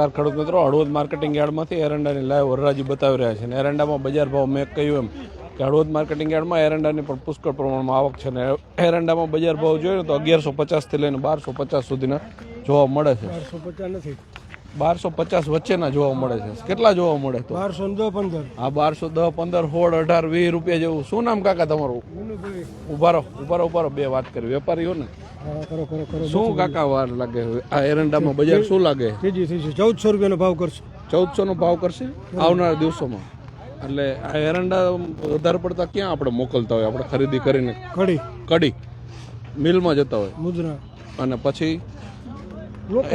ખેડૂત મિત્રો Halvad marketing યાર્ડમાંથી એરંડાની live હરાજી બતાવી રહ્યા છે અને એરંડામાં બજાર ભાવ મેં કહ્યું એમ કે હળવદ માર્કેટિંગ યાર્ડમાં એરંડાની પણ પુષ્કળ પ્રમાણમાં આવક છે અને એરંડામાં બજાર ભાવ જોઈએ તો 1150 થી લઈને 1250 સુધીના જોવા મળે છે। 1250 નથી, 1250 વચ્ચેના જોવા મળે છે। કેટલા જોવા મળે તો 1210-15 હા 1210, 15, 16, 18, 20 રૂપિયા જેવું। શું નામ કાકા તમારું? ઉભા રહો બે વાત કરી વેપારીઓ ને શું કાકા વાર લાગે આ એરંડામાં બજાર શું લાગે? 1400 રૂપિયાનો ભાવ કરશે। 1400 નો ભાવ કરશે આવનારા દિવસોમાં। એટલે આ એરંડા વધારે પડતા ક્યાં આપણે મોકલતા હોય? આપણે ખરીદી કરીને કડી મિલમાં જતા હોય મુદ્રા અને પછી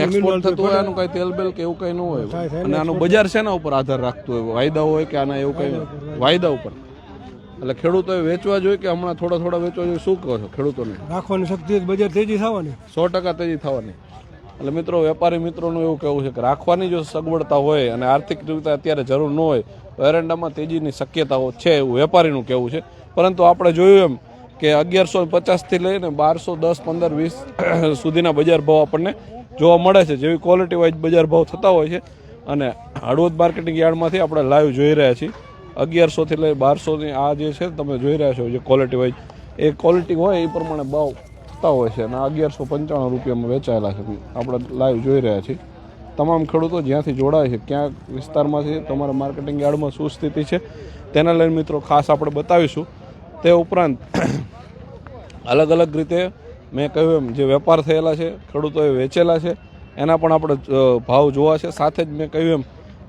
એક્સપોર્ટ થતું હોય આનું કઈ તેલ બેલ કે એવું કઈ ન હોય અને આનું બજાર શેના ઉપર આધાર રાખતું હોય? વાયદા હોય કે આના એવું કઈ વાયદા ઉપર? એટલે ખેડૂતોએ વેચવા જોઈએ કે હમણાં થોડા વેચવા જોઈએ? શું કહો છો ખેડૂતોને? રાખવાની શક્તિ બજાર તેજી થવાની 100% તેજી થવાની। એટલે મિત્રો વેપારી મિત્રોનું એવું કહેવું છે કે રાખવાની જો સગવડતા હોય અને આર્થિક રીતે અત્યારે જરૂર ન હોય તો એરંડામાં તેજીની શક્યતાઓ છે એવું વેપારીનું કહેવું છે। પરંતુ આપણે જોયું એમ કે 1150 થી લઈને 1210, 15, 20 સુધીના બજાર ભાવ આપણને જોવા મળે છે, જેવી ક્વોલિટી વાઇઝ બજાર ભાવ થતા હોય છે। અને હળવદ માર્કેટિંગ યાર્ડમાંથી આપણે લાઈવ જોઈ રહ્યા છીએ 1100 થી લઈ 1200 ની આ જે છે તમે જોઈ રહ્યા છો જે ક્વોલિટી વાઇઝ એ ક્વોલિટી હોય એ પ્રમાણે ભાવ થતા હોય છે અને 1195 રૂપિયામાં વેચાયેલા છે આપણે લાઈવ જોઈ રહ્યા છીએ। તમામ ખેડૂતો જ્યાંથી જોડાય છે ક્યાં વિસ્તારમાંથી તમારા માર્કેટિંગ યાર્ડમાં શું સ્થિતિ છે તેના લઈને મિત્રો ખાસ આપણે બતાવીશું। તે ઉપરાંત અલગ અલગ રીતે મેં કહ્યું એમ જે વેપાર થયેલા છે ખેડૂતોએ વેચેલા છે એના પણ આપણે ભાવ જોવા છે। સાથે જ મેં કહ્યું એમ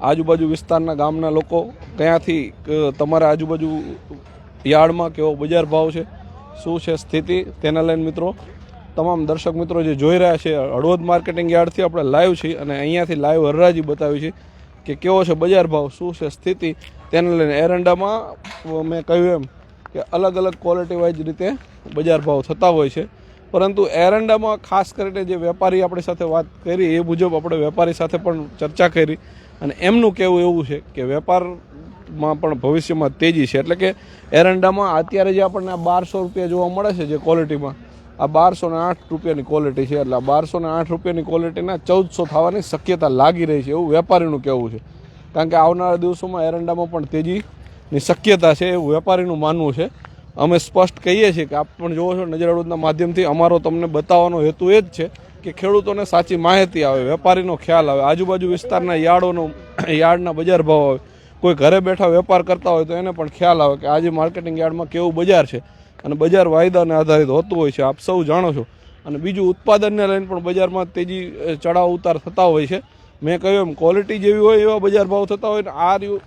આજુબાજુ વિસ્તારના ગામના લોકો ક્યાંથી તમારા આજુબાજુ યાર્ડમાં કેવો બજાર ભાવ છે શું છે સ્થિતિ તેના લઈને મિત્રો તમામ દર્શક મિત્રો જે જોઈ રહ્યા છે હળવદ માર્કેટિંગ યાર્ડથી આપણે લાઈવ છીએ અને અહીંયાથી લાઈવ હરાજી બતાવી છે કે કેવો છે બજાર ભાવ શું છે સ્થિતિ તેને લઈને। એરંડામાં મેં કહ્યું એમ કે અલગ અલગ ક્વોલિટી વાઇઝ રીતે બજાર ભાવ થતા હોય છે, પરંતુ એરંડામાં ખાસ કરીને જે વેપારી આપણી સાથે વાત કરી એ મુજબ આપણે વેપારી સાથે પણ ચર્ચા કરી અને એમનું કહેવું એવું છે કે વેપારમાં પણ ભવિષ્યમાં તેજી છે। એટલે કે એરંડામાં અત્યારે જે આપણને 1200 રૂપિયા જોવા મળે છે જે ક્વોલિટીમાં આ 1208 રૂપિયાની ક્વોલિટી છે, એટલે 1208 રૂપિયાની ક્વોલિટીના 1400 થવાની શક્યતા લાગી રહી છે એવું વેપારીનું કહેવું છે। કારણ કે આવનારા દિવસોમાં એરંડામાં પણ તેજીની શક્યતા છે એવું વેપારીનું માનવું છે। અમે સ્પષ્ટ કહીએ છીએ કે આપ પણ જોવો છો નજર હળવદના માધ્યમથી અમારો તમને બતાવવાનો હેતુ એ જ છે કે ખેડૂતોને સાચી માહિતી આવે, વેપારીનો ખ્યાલ આવે, આજુબાજુ વિસ્તારના યાર્ડના બજાર ભાવ આવે, કોઈ ઘરે બેઠા વેપાર કરતા હોય તો એને પણ ખ્યાલ આવે કે આજે માર્કેટિંગ યાર્ડમાં કેવું બજાર છે અને બજાર વાયદાને આધારિત હોતું હોય છે આપ સૌ જાણો છો। અને બીજું ઉત્પાદનને લઈને પણ બજારમાં તેજી ચડાવ ઉતાર થતા હોય છે। મેં કહ્યું એમ ક્વોલિટી જેવી હોય એવા બજાર ભાવ થતા હોય ને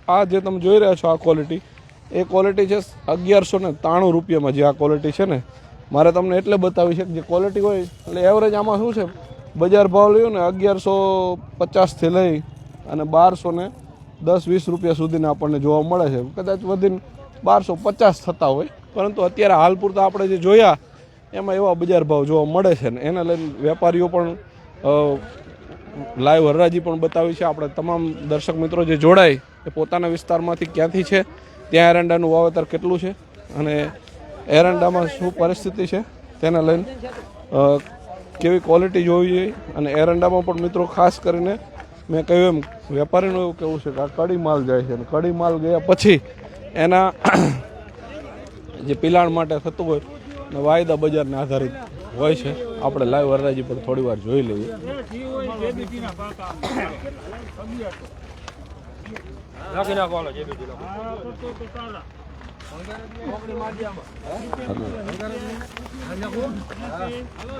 આ જે તમે જોઈ રહ્યા છો આ ક્વોલિટી એ ક્વોલિટી છે 1193 રૂપિયામાં જે આ ક્વોલિટી છે ને મારે તમને એટલે બતાવી છે કે જે ક્વોલિટી હોય એટલે એવરેજ આમાં શું છે બજાર ભાવ લ્યો ને 1150 થી લઈ અને 1210-20 રૂપિયા સુધીના આપણને જોવા મળે છે, કદાચ વધીને 1250 થતા હોય, પરંતુ અત્યારે હાલ પૂરતા આપણે જે જોયા એમાં એવા બજાર ભાવ જોવા મળે છે ને એને લઈને વેપારીઓ પણ લાઈવ હરાજી પણ બતાવી છે। આપણે તમામ દર્શક મિત્રો જે જોડાય એ પોતાના વિસ્તારમાંથી ક્યાંથી છે, ત્યાં એરંડાનું વાવેતર કેટલું છે અને એરંડામાં શું પરિસ્થિતિ છે તેને લઈને કેવી ક્વોલિટી જોવી જોઈએ અને એરંડામાં પણ મિત્રો ખાસ કરીને મેં કહ્યું એમ વેપારીનું એવું કહેવું છે કે આ કડી માલ જાય છે અને કડી માલ ગયા પછી એના જે પિલાણ માટે થતું હોય ને વાયદા બજારને આધારિત હોય છે। આપણે લાઈવ હરાજી પણ થોડી વાર જોઈ લઈએ।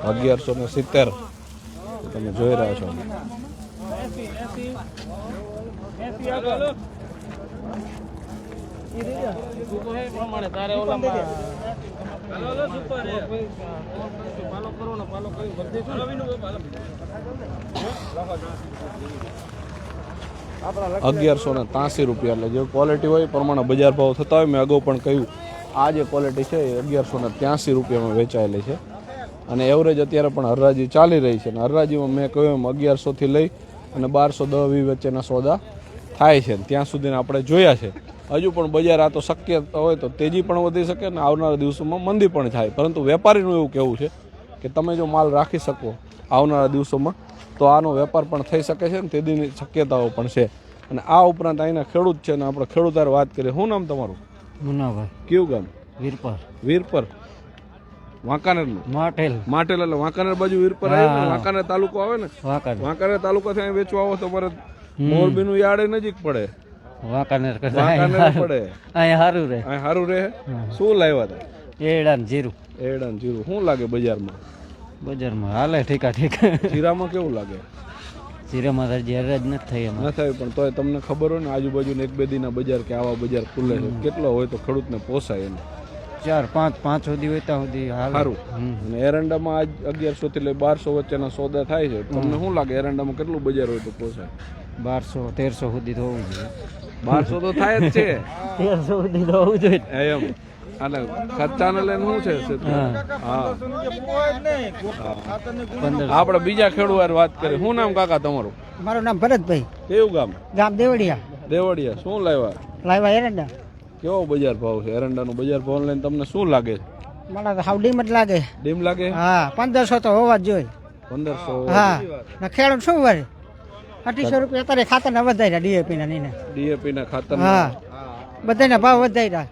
$1170 તમે જોઈ રહ્યા છો। $1183 રૂપિયા એટલે જે ક્વોલિટી હોય એ પ્રમાણે બજાર ભાવ થતા હોય। મેં અગાઉ પણ કહ્યું આ જે ક્વોલિટી છે એ 1183 રૂપિયામાં વેચાયેલી છે અને એવરેજ અત્યારે પણ હરાજી ચાલી રહી છે અને હરાજીમાં મેં કહ્યું એમ 1100 થી લઈ અને 1210-20 વચ્ચેના સોદા થાય છે ત્યાં સુધીને આપણે જોયા છે। હજુ પણ બજાર આ તો શક્ય હોય તો તેજી પણ વધી શકે અને આવનારા દિવસોમાં મંદી પણ થાય, પરંતુ વેપારીનું એવું કહેવું છે કે તમે જો માલ રાખી શકો આવનારા દિવસોમાં તો આનો વેપાર પણ થઈ શકે છે ને તેદીની શક્યતાઓ પણ છે. અને આ ઉપરાંત અહીંના ખેડૂત છે ને આપણે ખેડૂત હારે વાત કરીએ. શું નામ તમારું? મુનાભાઈ કયું ગામ? વીરપર વીરપર, વાંકાનેરનું? માટેલ માટેલ એટલે વાંકાનેર બાજુ વીરપર આવે ને, વાંકાનેર તાલુકો આવે ને. વાંકાનેર વાંકાનેર તાલુકાથી અહીં વેચવા આવો તમારે મોરબીનું યાર્ડ નજીક પડે, વાંકાનેર વાંકાનેર પડે. અહીંયા સારું રહે. અહીં સારું રહે. શું લાવ્યા હતા? એડા ને જીરું એડા ને જીરું. શું લાગે બજારમાં? બજારમાં હાલે ઠીકા ઠીક. જીરામાં કેવું લાગે? જીરામાં હજી હરાજ નથી થઈ એમાં. ના થાય પણ તોય તમને ખબર હોય ને આજુબાજુના એક બે દીના બજાર કે આવા બજાર ખુલે છે, કેટલો હોય તો ખેડૂતને પોસાય એને? 4-5 સુધી હોય ત્યાં સુધી હાલે. સારું. અને એરંડામાં આજ 1100 થી લઈ 1200 વચ્ચેના સોદા થાય છે. તમને શું લાગે એરંડામાં કેટલું બજાર હોય તો પોસાય? 1200-1300 સુધી તો હોવું જોઈએ. 1200 તો થાય જ છે. 1300 સુધી તો હોવું જોઈએ. એમ અને ખર્ચાને લઈને શું છે? હા. આપણે બીજા ખેડૂત હારે વાત કરીએ. શું નામ કાકા તમારું? મારું નામ ભરતભાઈ, કેવું ગામ? ગામ દેવડિયા. દેવડિયા. શું લાવ્યા? લાવ્યા એરંડા. કેવો બજાર ભાવ છે? એરંડાનો બજાર ભાવ લઈને તમને શું લાગે છે? મને તો હાવ ડીમ જ લાગે. ડીમ લાગે? હા, 1500 તો હોવા જ જોઈએ. 1500. હા, ને ખેડૂત શું વરે? 2800 રૂપિયા અત્યારે ખાતરના વધાર્યા, ડીએપી ના નીને. ડીએપી ના ખાતર. હા, બધાના ભાવ વધાર્યા.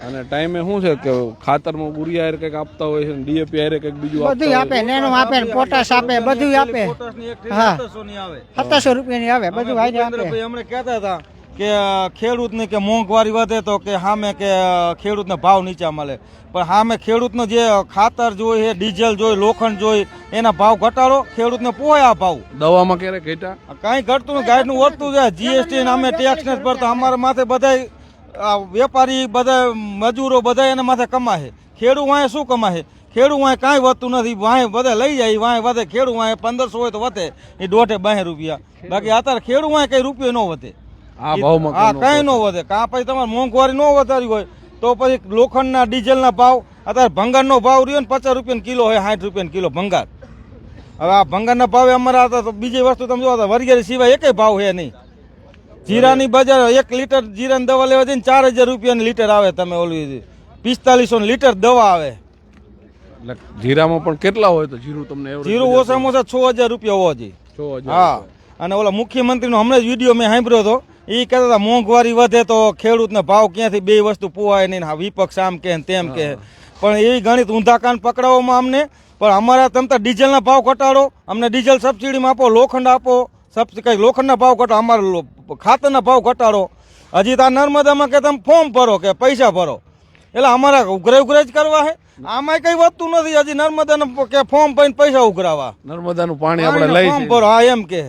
અને ટાઈમે શું છે કે ખાતરમાં ગુરિયા હારે કંઈક આપતા હોય છે ને ડીએપી હારે કંઈક બીજું બધું આપે, નેનો આપે, પોટાશ આપે, બધું આપે. હા, 700 રૂપિયાની આવે, બધું હારે આપે. હમણે કહેતા હતા કે ખેડૂતને કે મોંઘવારી વધે તો કે સામે કે ખેડૂતને ભાવ નીચા મળે, પણ સામે ખેડૂતનો જે ખાતર જોઈએ, ડીઝલ જોઈએ, લોખંડ જોઈએ, એના ભાવ ઘટાડો, ખેડૂતને પોહાય આ ભાવ. દવામાં ક્યારે ઘટ્યા? કાંઈ ઘટતું નહીં, ગાયનું વધતું જાય. જીએસટી અમે ટેક્સ નથી ભરતા, અમારા માથે બધા વેપારી, બધા મજૂરો બધા એના માથે કમાશે. ખેડૂત વાંહે શું કમાશે? ખેડૂત વાંહે કાંઈ વધતું નથી, વાંહે બધા લઈ જાય, વાંહે વધે. ખેડૂત વાંહે 1500 હોય તો વધે એ 1.5-2 રૂપિયા, બાકી અત્યારે ખેડૂત વાંહે કઈ રૂપિયો ન વધે. આ ભાવમાં હા, કઈ ન વધે. કાં પછી તમારે મોંઘવારી ન વધારી હોય તો પછી લોખંડના, ડીઝલના ભાવ અત્યારે ભંગારનો ભાવ રહ્યો ને 50 રૂપિયા કિલો હોય, 60 રૂપિયા કિલો ભંગાર. હવે આ ભંગારના ભાવે અમારા હતા તો બીજી વસ્તુ તમે જોવા વરિયાળી સિવાય એકેય ભાવ છે નહીં. જીરાની બજાર 1 લીટર જીરાની દવા લેવા જઈને 4000 રૂપિયાની લીટર આવે. તમે ઓલી 4500 લીટર દવા આવે. એટલે જીરામાં પણ કેટલા હોય તો જીરું તમને? જીરું ઓછામાં ઓછા 6000 રૂપિયા હોવા જોઈએ. 6000. હા, અને ઓલા મુખ્યમંત્રીનો હમણાં જ વિડીયો મેં સાંભળ્યો હતો. એ કહેતા હતા મોંઘવારી વધે તો ખેડૂતને ભાવ ક્યાંથી, બે વસ્તુ પોવાય નહીં. વિપક્ષ આમ કે તેમ કે, પણ એ ગણિત ઊંધા કાન પકડાવવામાં અમને. પણ અમારા તમે તો ડીઝલના ભાવ ઘટાડો, અમને ડીઝલ સબસિડીમાં આપો, લોખંડ આપો, કઈ લોખંડના ભાવ ઘટાડો, અમારા ખાતરના ભાવ ઘટાડો. હજી તો આ નર્મદામાં કે તમે ફોર્મ ભરો કે પૈસા ભરો, એટલે અમારા ઉઘરે જ કરવા છે. આમાં કઈ વધતું નથી. હજી નર્મદાના કે ફોર્મ ભરીને પૈસા ઉઘરાવા, નર્મદાનું પાણી આપણે લઈ ફોર્મ ભરો. હા, એમ કે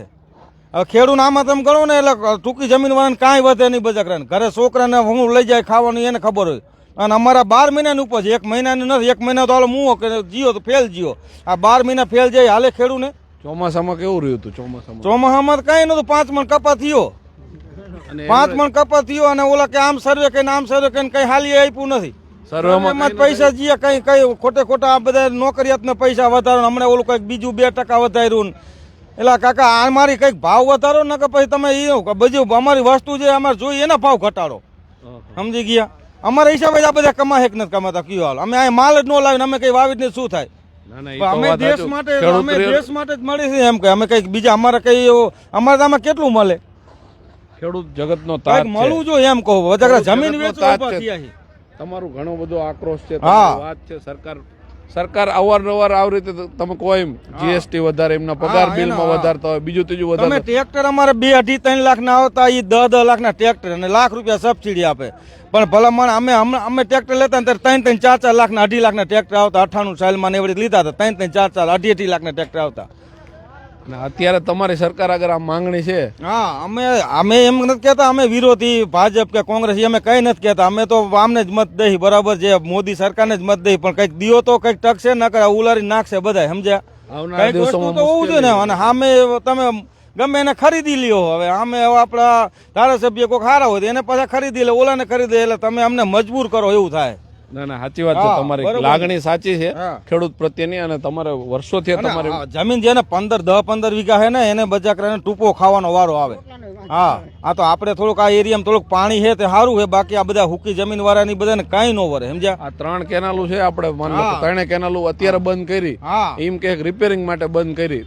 હવે ખેડૂત આમાં તમે ગણો ને એટલે ટૂંકી જમીન વાળાને કાંઈ વધે નહીં. બજાર ઘરે છોકરાને હું લઈ જાય ખાવાનું એને ખબર હોય. અને અમારા 12 મહિનાની ઉપજ, 1 મહિનાની નથી. 1 મહિના તો હાલો મુઓ કે જીઓ તો ફેલ જીઓ. આ 12 મહિના ફેલ જાય હાલે ખેડૂને. ચોમાસામાં કેવું રહ્યું હતું? ચોમાસામાં કઈ નતું. 5 મણ કપા થયો, 5 મણ કપા થયો. અને ઓલા કે આમ સર્વે કરીને આમ સર્વે કરીને કઈ હાલી આપ્યું નથી. સર્વેમાં પૈસા જીએ કઈ ખોટા આ બધા નોકરિયાતને પૈસા વધારો. હમણાં ઓલું કઈક બીજું 2% વધાર્યું. એટલે કાકા આ મારી કઈક ભાવ વધારો ને કે પછી તમે એ બધું અમારી વસ્તુ જે અમારે જોઈએ એના ભાવ ઘટાડો. સમજી ગયા? અમારા હિસાબે આ બધા કમાશે કે નથી કમાતા? કયો હાલ અમે આ માલ જ ન લાવીને અમે કઈ વાવી ને શું થાય? અમે દેશ માટે જ મળી છે એમ કે અમે કઈક બીજા અમારે કઈ અમારે આમાં કેટલું મળે? ખેડૂત જગતનો તાત છે, મળવું જોઈએ એમ કહો. બધા જમીન વેચવા થયા છે. તમારું ઘણો બધો આક્રોશ છે, વાત છે. સરકાર અવારનવાર આવી રીતે તમે કહો એમ જીએસટી વધારે, એમના પગાર બિલમાં વધારતા હોય, બીજું ત્રીજું વધારે. તમે ટ્રેક્ટર અમારે 2-2.5-3 લાખ ના આવતા, એ 10-10 લાખના ટ્રેક્ટર અને લાખ રૂપિયા સબસિડી આપે. પણ ભલામણ અમે ટ્રેક્ટર લેતા ને ત્યારે 3-4 લાખના 2.5 લાખના ટ્રેક્ટર આવતા. 98 સાલમાં ને એવી રીતે લીધા હતા. 3-4 2.5 લાખના ટ્રેક્ટર આવતા. અત્યારે તમારી સરકાર આગળ આ માંગણી છે. હા, અમે એમ નથી કહેતા અમે વિરોધી ભાજપ કે કોંગ્રેસ, અમે કઈ નથી કહેતા. અમે તો આમને જ મત દઈ, બરાબર, જે મોદી સરકારને જ મત દઈ. પણ કઈક દિયો તો કઈક ટકશે, ન કરે ઉલારી નાખશે બધા. સમજ્યા? કઈક વસ્તુ તો હોવું જોઈએ ને. અને સામે તમે ગમે એને ખરીદી લ્યો. હવે અમે આપણા ધારાસભ્ય કોઈ સારા હોય એને પાછા ખરીદી લે, ઓલાને ખરીદે, એટલે તમે અમને મજબૂર કરો એવું થાય. ના, સાચી વાત છે. તમારી લાગણી સાચી છે ખેડૂત પ્રત્યેની. અને તમારે વર્ષોથી તમારી જમીન જેને 10-15 વીઘા છે ને એને બજાકરાને ટૂંકો ખાવાનો વારો આવે. હા, આ તો આપણે થોડુંક આ એરિયામાં થોડુંક પાણી છે તે સારું છે. બાકી આ બધા હુકી જમીન વાળાની બધાને કઈ ન વરે. સમજ્યા? આ 3 કેનાલો છે, આપણે 3 કેનાલો અત્યારે બંધ કરી, એમ કે રિપેરિંગ માટે બંધ કરી.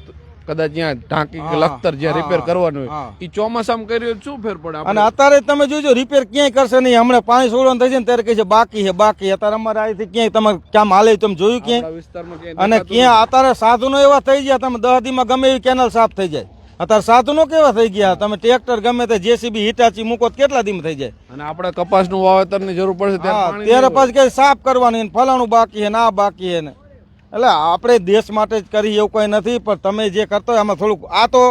કદાચ ત્યાં ટાંકી કે લખતર જ્યાં રિપેર કરવાનું હોય હા. એ ચોમાસામાં કર્યું હોય તો શું ફેર પડે અને આપણે? અત્યારે તમે જોજો રિપેર ક્યાંય કરશે નહીં. હમણાં પાણી છોડવાનું થઈ જાય ને ત્યારે કહે છે બાકી છે બાકી. અત્યારે અમારે અહીંથી ક્યાંય તમે કામ હાલે તમે જોયું ક્યાંય? આપણા વિસ્તારમાં ક્યાંય અને દેખાતું ક્યાં અત્યારે સાધનો એવા થઈ ગયા તમે 10 દીમાં ગમે એવી કેનાલ સાફ થઈ જાય. અત્યારે સાધનો કેવા થઈ ગયા તમે ટ્રેક્ટર ગમે તે જેસીબી હિટાચી મૂકો તો કેટલા દીમાં થઈ જાય. નથી. અને આપણે કપાસનું વાવેતરની જરૂર પડશે ત્યારે હા, પાણી ત્યારે નહીં હોય. પછી કઈ સાફ કરવાની ને ફલાણું બાકી છે ને આ બાકી છે ને. એટલે આપણે દેશ માટે જ કરી એવું કઈ નથી. પણ તમે જે કરતો હોય આમાં થોડુંક આ તો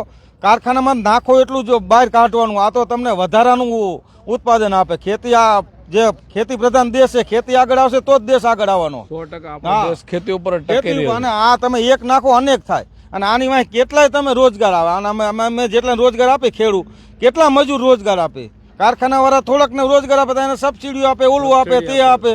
કારખાનામાં નાખો એટલું જો બહાર કાઢવાનું. આ તો તમને વધારાનું ઉત્પાદન આપે. ખેતી આ જે ખેતી પ્રધાન દેશ છે, ખેતી આગળ આવશે તો જ દેશ આગળ આવવાનો. 100% આપણો હા. દેશ ખેતી ઉપર જ ટકેલી ખેતી છે. અને આ તમે એક નાખો અનેક થાય. અને આની વાંહે કેટલાય તમે રોજગાર આવે. અને અમે જેટલા રોજગાર આપે ખેડૂત કેટલા મજૂર રોજગાર આપે. કારખાના વાળા થોડાક ને રોજગાર આપે તો એને સબસિડીઓ આપે, ઓલું આપે, તે આપે.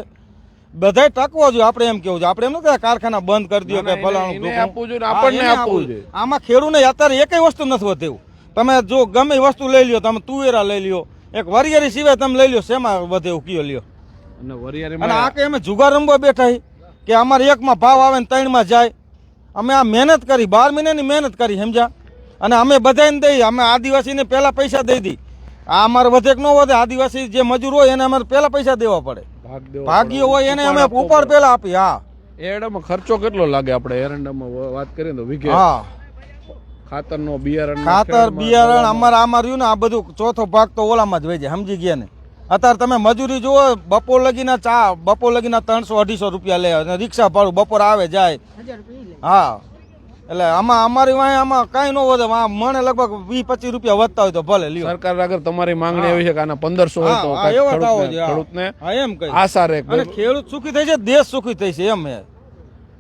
બધાય ટકવો જોઈએ. આપણે એમ કેવું છે. આપણે એમ નથી કારખાના બંધ કરી દો કે ફલાણું એને ઢોકણું. આપવું જોઈએ ને હા, આપણને એને આપવું આપવું જોઈએ. આમાં ખેડૂતને અત્યારે એકેય વસ્તુ નથી વધેવું. તમે જો ગમે એ વસ્તુ લઈ લ્યો, તમે તુવેરા લઈ લ્યો, એક વરિયાળી સિવાય તમે લઈ લ્યો, શેમાં વધેવું કયો લ્યો. અને અને વરિયાળીમાં આ કે અમે જુગાર રમવા બેઠા છીએ કે અમારે એકમાં ભાવ આવે ને 3માં જાય. અમે આ મહેનત કરી 12 મહિનાની મહેનત કરી સમજ્યા. અને અમે બધાને દઈ. અમે આદિવાસીને પહેલા પૈસા દઈ દી. આ અમારે વધે કે ન વધે, આદિવાસી જે મજૂર હોય એને અમારે પહેલા પૈસા દેવા પડે. ભાગ દેવો ભાગ્ય હોય એને અમે આપવો ઉપર પડે. પહેલા આપી. હા એરંડામાં ખર્ચો કેટલો લાગે? આપણે એરંડામાં વાત કરીએ તો વીઘે હા ખાતરનો, બિયારણ, ખાતર બિયારણ આમાં રહ્યું ને આ બધું ચોથો ભાગ તો ઓલામાં જ વહી જાય. સમજી ગયા ને? અત્યારે તમે મજૂરી જુઓ, બપોર લગીના 300-250 રૂપિયા લે. અને રિક્ષા ભાડું બપોર આવે જાય. હા એટલે આમાં અમારી વાંહે આમાં કાંઈ ન વધે. મને લગભગ 20-25 રૂપિયા વધતા હોય તો ભલે લ્યો. સરકાર આગળ તમારી માંગણી એવી છે કે આના 1500 હોય તો હા, એવા થવો કાંઈક જોઈએ. હા. ખેડૂતને હા એમ કઈ. આશા રહે. અને ખેડૂત સુખી થઈ છે, દેશ સુખી થઈ છે એમ.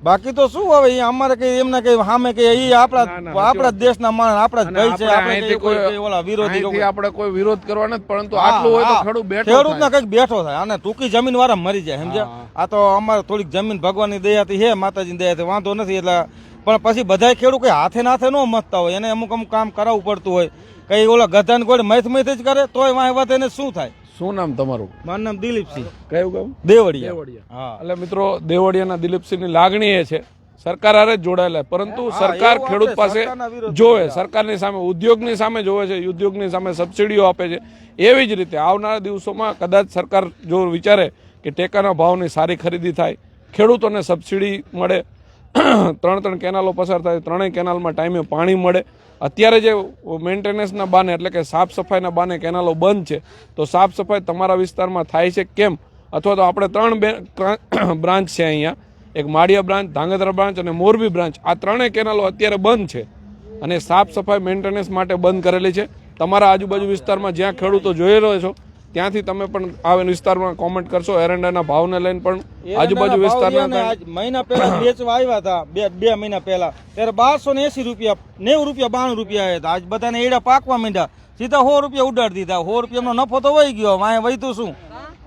બાકી તો શું હવે અમારે કઈ એમને કઈ સામે કઈ એ આપણા દેશના માણસ આપણા જ ભાઈ છે. આપણે કોઈ ઓલા વિરોધી અહીંથી આપણે કોઈ વિરોધ કરવા નથી, પરંતુ આટલું હોય તો ખેડૂત બેઠો ખેડૂત ને થાય. કઈક બેઠો થાય. અને ટૂંકી જમીન વાળા મરી જાય સમજ્યા. આ તો અમારે થોડીક જમીન ભગવાનની દયાથી છે, માતાજીની દયાથી વાંધો નથી. એટલે પણ પછી બધા ખેડૂત કઈ હાથે નાથે ન મથતા હોય. એને અમુક કામ કરાવવું પડતું હોય. કઈ ઓલા ગધાને કોઈ મથ જ કરે તોય વાંહે વાત એને શું થાય. શું નામ તમારું? મારું નામ દિલીપસિંહ કયું ગામ? દેવડિયા. હા એટલે મિત્રો, દેવડિયાના દિલીપસિંહની લાગણી એ છે સરકાર હારે જ જોડાયેલા, પરંતુ સરકાર એવું ખેડૂત આપણે પાસે સરકારના વિરોધ જોવે, સરકારની સામે, ઉદ્યોગની સામે જોવે છે, ઉદ્યોગની સામે સબસિડીઓ આપે છે. એવી જ રીતે આવનારા દિવસોમાં કદાચ સરકાર જો વિચારે કે ટેકાના ભાવની સારી ખરીદી થાય, ખેડૂતોને સબસિડી મળે, 3 કેનાલો પસાર થાય, 3 કેનાલમાં ટાઈમે પાણી મળે. અત્યારે જે મેન્ટેનન્સના બાને એટલે કે સાફ સફાઈના બાને કેનાલો બંધ છે, તો સાફ સફાઈ તમારા વિસ્તારમાં થાય છે કેમ? અથવા તો આપણે 3 બ્રાન્ચ છે અહીંયા, એક માળિયા બ્રાન્ચ, ધાંગધ્રા બ્રાન્ચ અને મોરબી બ્રાન્ચ. આ 3 કેનાલો અત્યારે બંધ છે અને સાફ સફાઈ મેન્ટેનન્સ માટે બંધ કરેલી છે. તમારા આજુબાજુ વિસ્તારમાં જ્યાં ખેડૂતો જોઈ રહ્યો છો ત્યાંથી તમે પણ આ વિસ્તારમાં કોમેન્ટ કરશો. એરંડાના ભાવને લઈને પણ આજુબાજુ વિસ્તારના મહિના પહેલા વેચવા આવ્યા હતા, 2 મહિના પહેલા, ત્યારે 1280 રૂપિયા, 90 રૂપિયા, 92 રૂપિયા આવ્યા હતા. આજ બધાને એડા પાકવા માંડ્યા, સીધા 100 રૂપિયા ઉડાડી દીધા. 100 રૂપિયાનો નફો તો વહી ગયો. વાંહે વહીતું શું?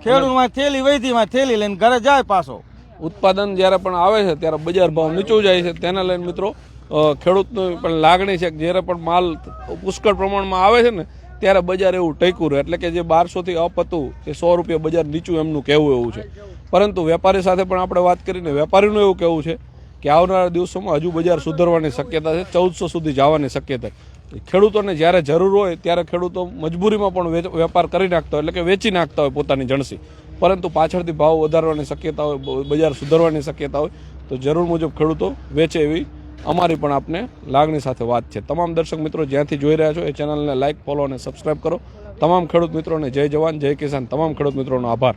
ખેડૂત વાંહે થેલી વહીથી, વાંહે થેલી લઈને ઘરે જાય પાછો. ઉત્પાદન જ્યારે પણ આવે છે ત્યારે બજાર ભાવ નીચું જાય છે. તેને લઈને મિત્રો ખેડૂતની પણ લાગણી છે કે જ્યારે પણ માલ પુષ્કળ પ્રમાણમાં આવે છે ને ત્યારે બજાર એવું ટેકું રહે. એટલે કે જે 1200 થી અપ હતું એ 100 રૂપિયા બજાર નીચું એમનું કહેવું એવું છે. પરંતુ વેપારી સાથે પણ આપણે વાત કરીને વેપારીનું એવું કહેવું છે કે આવનારા દિવસોમાં હજુ બજાર સુધરવાની શક્યતા છે, 1400 સુધી જવાની શક્યતા. ખેડૂતોને જ્યારે જરૂર હોય ત્યારે ખેડૂતો મજબૂરીમાં પણ વેપાર કરી નાખતા હોય, એટલે કે વેચી નાખતા હોય પોતાની જણસી. પરંતુ પાછળથી ભાવ વધારવાની શક્યતા હોય, બજાર સુધરવાની શક્યતા હોય તો જરૂર મુજબ ખેડૂતો વેચે એવી અમારી પણ આપને લાગણી સાથે વાત છે. તમામ દર્શક મિત્રો જ્યાંથી જોઈ રહ્યા છો એ ચેનલને લાઇક, ફોલો અને સબસ્ક્રાઇબ કરો. તમામ ખેડૂત મિત્રોને જય જવાન, જય કિસાન. તમામ ખેડૂત મિત્રોનો આભાર.